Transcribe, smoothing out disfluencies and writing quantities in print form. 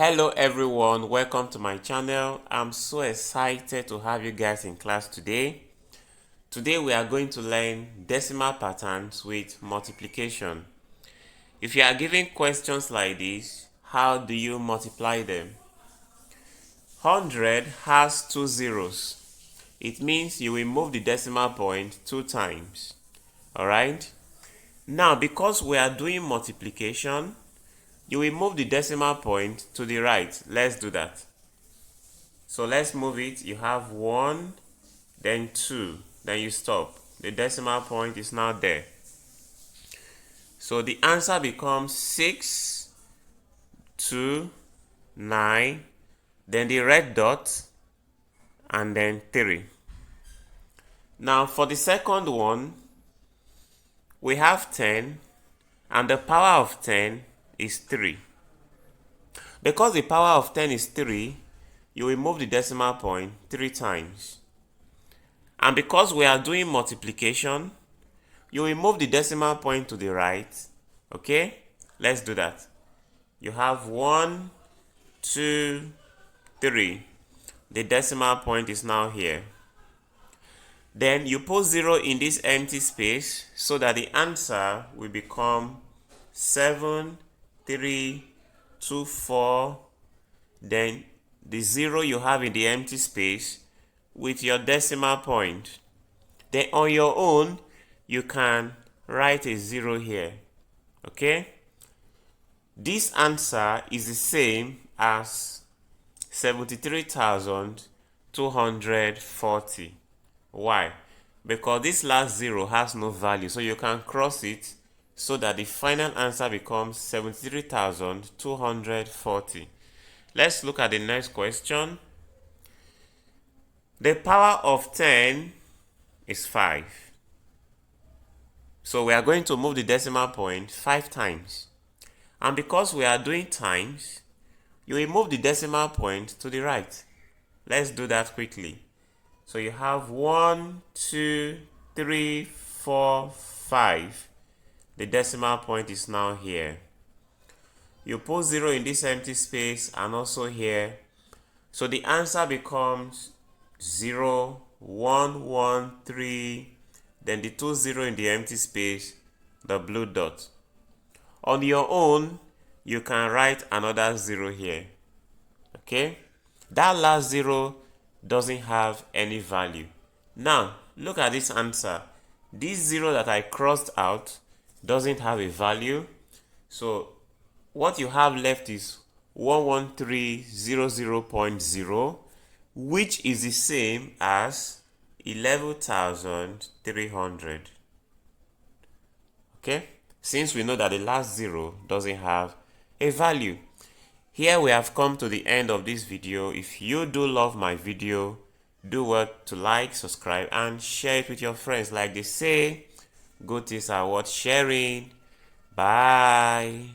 Hello everyone, welcome to my channel. I'm so excited to have you guys in class today. Today we are going to learn decimal patterns with multiplication. If you are given questions like this, how do you multiply them? 100 has 2 zeros. It means you will move the decimal point 2 times. Alright? Now because we are doing multiplication, you will move the decimal point to the right. Let's do that. So let's move it. You have 1, then 2, then you stop. The decimal point is now there. So the answer becomes 6, 2, 9, then the red dot, and then 3. Now for the second one, we have 10, and the power of 10 is 3. Because the power of 10 is 3, you will move the decimal point 3 times. And because we are doing multiplication, you will move the decimal point to the right. Okay? Let's do that. You have 1, 2, 3. The decimal point is now here. Then you put 0 in this empty space so that the answer will become 7, 3, 2, 4. Then the 0 you have in the empty space with your decimal point. Then on your own, you can write a 0 here. Okay? This answer is the same as 73,240. Why? Because this last 0 has no value, so you can cross it so that the final answer becomes 73,240. Let's look at the next question. The power of 10 is 5. So we are going to move the decimal point 5 times. And because we are doing times, you will move the decimal point to the right. Let's do that quickly. So you have 1, 2, 3, 4, 5. The decimal point is now here. You put 0 in this empty space and also here. So the answer becomes 0, 1, 1, 3, then the 2 0 in the empty space, the blue dot. On your own, you can write another 0 here. Okay? That last 0 doesn't have any value. Now, look at this answer. This 0 that I crossed out doesn't have a value. So what you have left is 11300.0, which is the same as 11,300. Okay? Since we know that the last 0 doesn't have a value. Here we have come to the end of this video. If you do love my video, do what to like, subscribe, and share it with your friends. Like they say, good things are worth sharing. Bye.